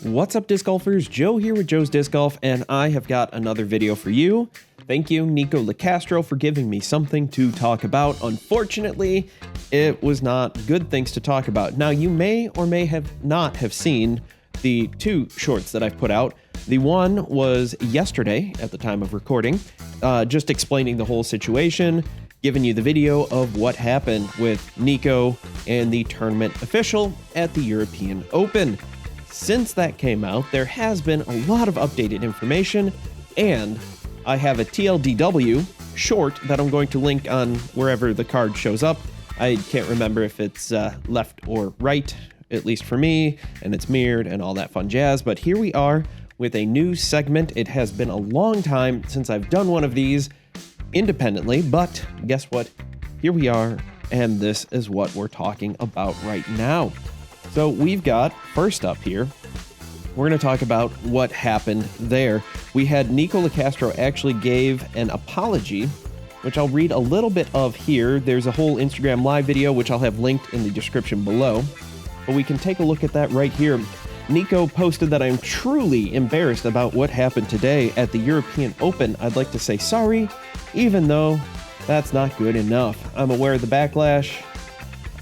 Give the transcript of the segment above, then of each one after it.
What's up, disc golfers? Joe here with Joe's Disc Golf, and I have got another video for you. Thank you, Nikko Locastro, for giving me something to talk about. Unfortunately, it was not good things to talk about. Now, you may or may have not have seen the two shorts that I've put out. The one was yesterday at the time of recording, just explaining the whole situation, giving you the video of what happened with Nikko and the tournament official at the European Open. Since that came out, there has been a lot of updated information, and I have a TLDW short that I'm going to link on wherever the card shows up. I can't remember if it's left or right, at least for me, and it's mirrored and all that fun jazz, but here we are with a new segment. It has been a long time since I've done one of these independently, but guess what? Here we are, and this is what we're talking about right now. So we've got, first up here, we're going to talk about what happened there. We had Nikko Locastro actually gave an apology, which I'll read a little bit of here. There's a whole Instagram live video, which I'll have linked in the description below, but we can take a look at that right here. Nikko posted that I'm truly embarrassed about what happened today at the European Open. I'd like to say sorry, even though that's not good enough. I'm aware of the backlash.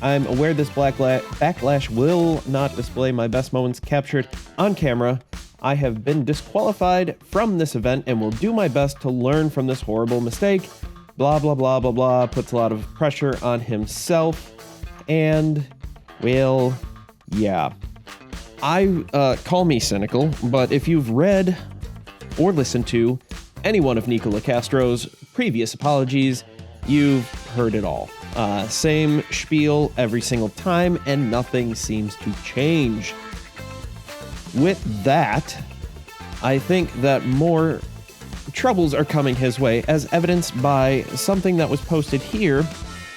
I'm aware this backlash will not display my best moments captured on camera. I have been disqualified from this event and will do my best to learn from this horrible mistake. Blah, blah, blah, blah, blah. Puts a lot of pressure on himself. And, well, yeah. Call me cynical, but if you've read or listened to any one of Nikko Locastro's previous apologies, you've heard it all. Same spiel every single time, and nothing seems to change. With that, I think that more troubles are coming his way, as evidenced by something that was posted here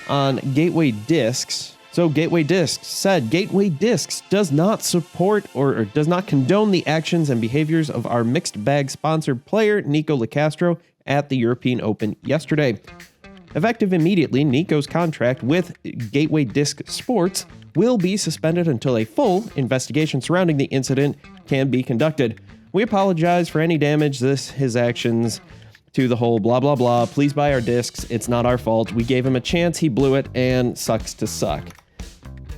on Gateway Discs. So Gateway Discs said, Gateway Discs does not support or does not condone the actions and behaviors of our mixed bag sponsored player, Nikko Locastro, at the European Open yesterday. Effective immediately, Nikko's contract with Gateway Disc Sports will be suspended until a full investigation surrounding the incident can be conducted. We apologize for any damage his actions to the whole blah, blah, blah. Please buy our discs. It's not our fault. We gave him a chance. He blew it, and sucks to suck.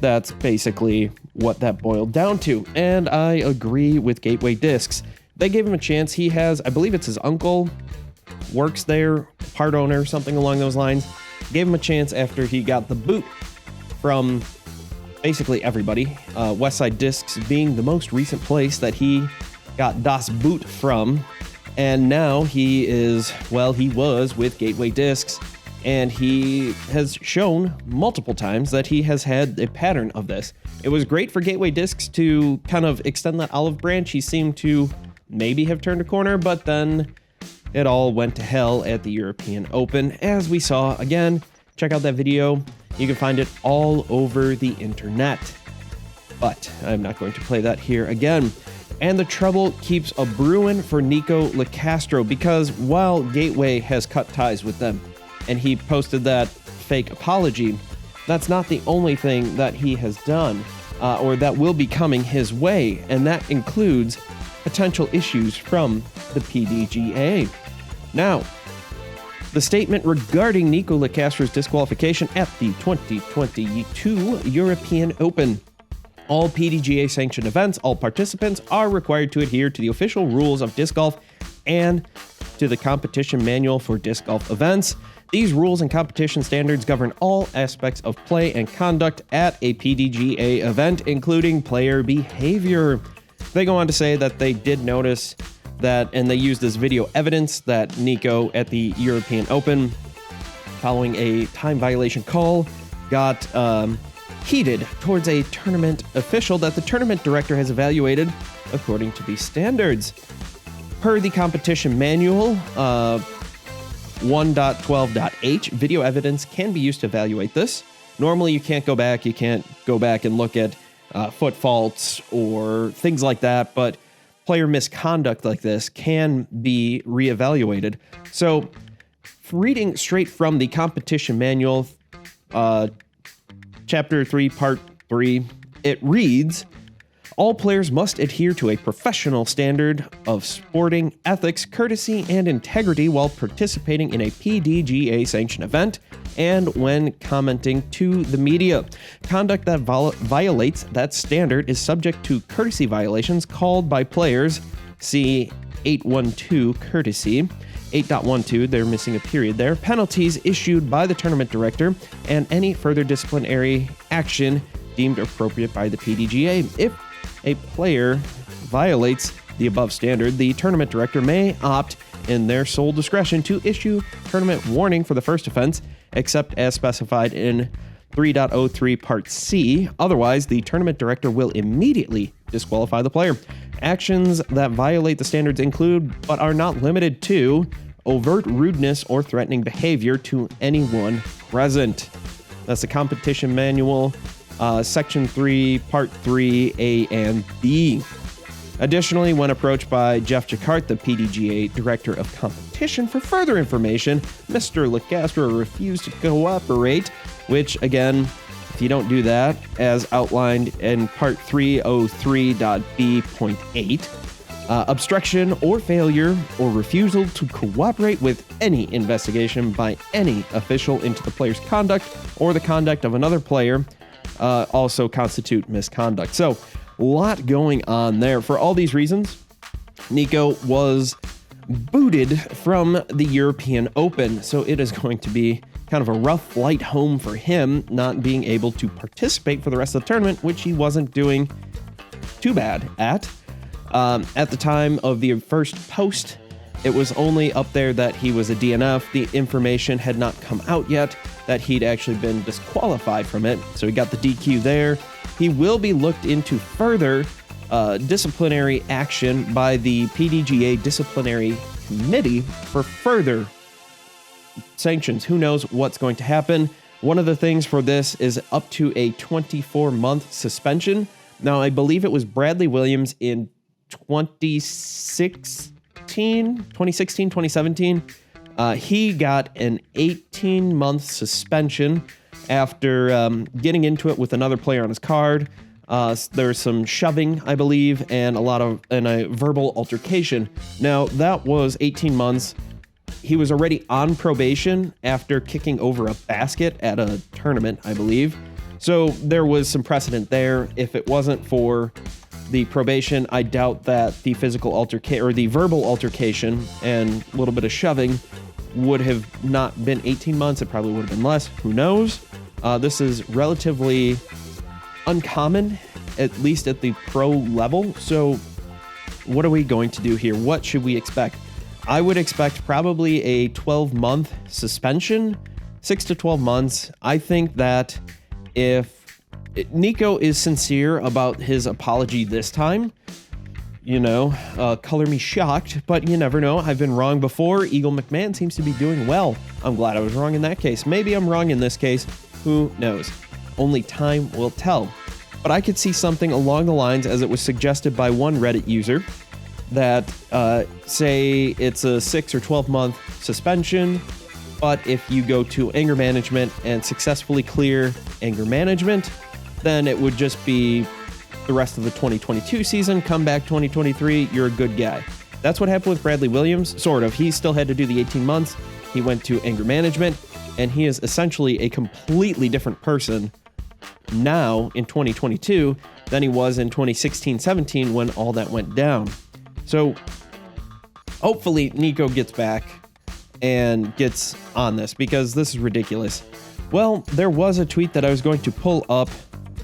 That's basically what that boiled down to. And I agree with Gateway Discs. They gave him a chance. He has, I believe it's his uncle, works there, part owner, something along those lines. Gave him a chance after he got the boot from basically everybody. Westside Discs being the most recent place that he got Das Boot from. And now he was with Gateway Discs, and he has shown multiple times that he has had a pattern of this. It was great for Gateway Discs to kind of extend that olive branch. He seemed to maybe have turned a corner, but then it all went to hell at the European Open, as we saw. Again, check out that video. You can find it all over the internet. But I'm not going to play that here again. And the trouble keeps a brewing for Nikko Locastro, because while Gateway has cut ties with them and he posted that fake apology, that's not the only thing that he has done or that will be coming his way. And that includes potential issues from the PDGA. Now, the statement regarding Nikko Locastro's disqualification at the 2022 European Open. All PDGA sanctioned events, all participants are required to adhere to the official rules of disc golf and to the competition manual for disc golf events. These rules and competition standards govern all aspects of play and conduct at a PDGA event, including player behavior. They go on to say that they did notice that, and they used this video evidence that Nikko at the European Open, following a time violation call, got heated towards a tournament official that the tournament director has evaluated according to these standards. Per the competition manual, 1.12.h, video evidence can be used to evaluate this. Normally, you can't go back and look at foot faults or things like that, but player misconduct like this can be reevaluated. So, reading straight from the competition manual, Chapter 3, Part 3, it reads, All players must adhere to a professional standard of sporting ethics, courtesy, and integrity while participating in a PDGA sanctioned event and when commenting to the media. Conduct that violates that standard is subject to courtesy violations called by players, see 812 courtesy, 8.12, they're missing a period there, penalties issued by the tournament director, and any further disciplinary action deemed appropriate by the PDGA. If a player violates the above standard, the tournament director may opt, in their sole discretion, to issue tournament warning for the first offense, except as specified in 3.03 Part C. Otherwise, the tournament director will immediately disqualify the player. Actions that violate the standards include, but are not limited to, overt rudeness or threatening behavior to anyone present. That's the competition manual, Section 3, Part 3, A and B. Additionally, when approached by Jeff Jacquart, the PDGA Director of Competition, for further information, Mr. Locastro refused to cooperate, which, again, if you don't do that, as outlined in Part 303.B.8, obstruction or failure or refusal to cooperate with any investigation by any official into the player's conduct or the conduct of another player also constitute misconduct. So, a lot going on there. For all these reasons, Nikko was booted from the European Open, so it is going to be kind of a rough flight home for him, not being able to participate for the rest of the tournament, which he wasn't doing too bad at. At the time of the first post, it was only up there that he was a DNF. The information had not come out yet that he'd actually been disqualified from it, so he got the DQ there. He will be looked into further disciplinary action by the PDGA Disciplinary Committee for further sanctions. Who knows what's going to happen? One of the things for this is up to a 24-month suspension. Now, I believe it was Bradley Williams in 2017. He got an 18-month suspension after getting into it with another player on his card. There's some shoving, I believe, and a verbal altercation. Now, that was 18 months. He was already on probation after kicking over a basket at a tournament, I believe. So there was some precedent there. If it wasn't for the probation, I doubt that the physical altercation or the verbal altercation and a little bit of shoving would have not been 18 months. It probably would have been less. Who knows? This is relatively uncommon, at least at the pro level. So what are we going to do here? What should we expect? I would expect probably a 12-month suspension, 6 to 12 months. I think that if Nikko is sincere about his apology this time, color me shocked, but you never know. I've been wrong before. Eagle McMahon seems to be doing well. I'm glad I was wrong in that case. Maybe I'm wrong in this case. Who knows? Only time will tell. But I could see something along the lines, as it was suggested by one Reddit user, that say it's a 6 or 12-month suspension, but if you go to anger management and successfully clear anger management, then it would just be the rest of the 2022 season. Come back 2023, you're a good guy. That's what happened with Bradley Williams, sort of. He still had to do the 18 months. He went to anger management, and he is essentially a completely different person now in 2022 than he was in 2016-17 when all that went down. So hopefully Nikko gets back and gets on this, because this is ridiculous. Well, there was a tweet that I was going to pull up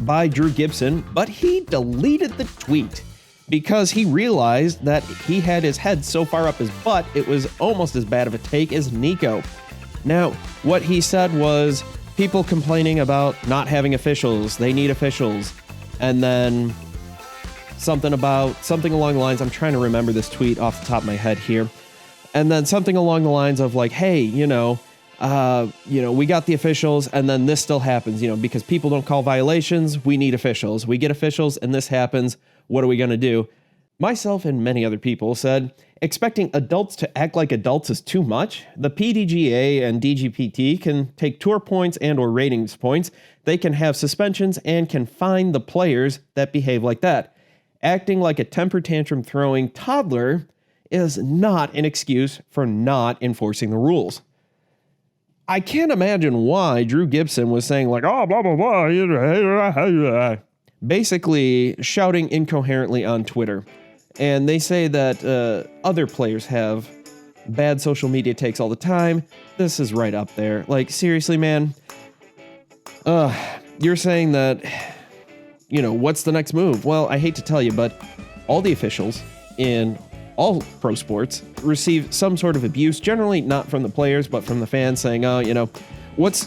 by Drew Gibson, but he deleted the tweet because he realized that he had his head so far up his butt, it was almost as bad of a take as Nikko. Now, what he said was people complaining about not having officials, they need officials, and then something along the lines, I'm trying to remember this tweet off the top of my head here, and then something along the lines of like, hey, we got the officials, and then this still happens, because people don't call violations, we need officials. We get officials, and this happens. What are we going to do? Myself and many other people said, expecting adults to act like adults is too much. The PDGA and DGPT can take tour points and or ratings points. They can have suspensions and can fine the players that behave like that. Acting like a temper tantrum throwing toddler is not an excuse for not enforcing the rules. I can't imagine why Drew Gibson was saying like, oh, blah, blah, blah, basically shouting incoherently on Twitter. And they say that other players have bad social media takes all the time. This is right up there. Like, seriously, man. You're saying that, what's the next move? Well, I hate to tell you, but all the officials in all pro sports receive some sort of abuse, generally not from the players, but from the fans saying, what's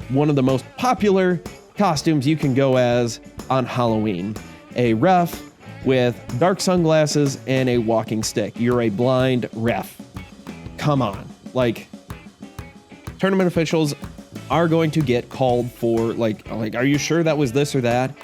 one of the most popular costumes you can go as on Halloween? A ref with dark sunglasses and a walking stick. You're a blind ref. Come on. Like, tournament officials are going to get called for, like, are you sure that was this or that?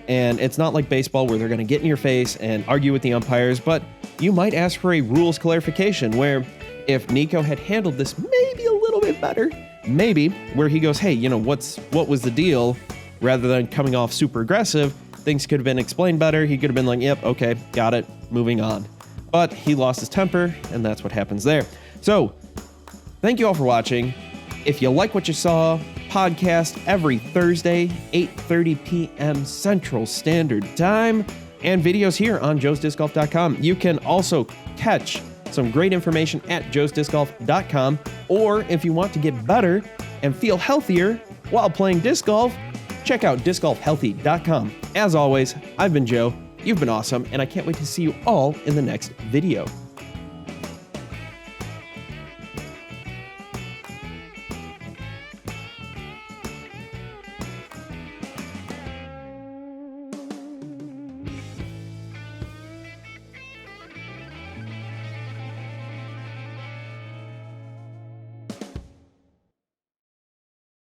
And it's not like baseball where they're going to get in your face and argue with the umpires, but you might ask for a rules clarification where if Nikko had handled this maybe a little bit better, maybe where he goes, hey, what was the deal? Rather than coming off super aggressive, things could have been explained better. He could have been like, yep, okay, got it, moving on. But he lost his temper, and that's what happens there. So, thank you all for watching. If you like what you saw, podcast every Thursday, 8:30 p.m. Central Standard Time, and videos here on joesdiscgolf.com. You can also catch some great information at joesdiscgolf.com, or if you want to get better and feel healthier while playing disc golf, check out discgolfhealthy.com. As always, I've been Joe, you've been awesome, and I can't wait to see you all in the next video.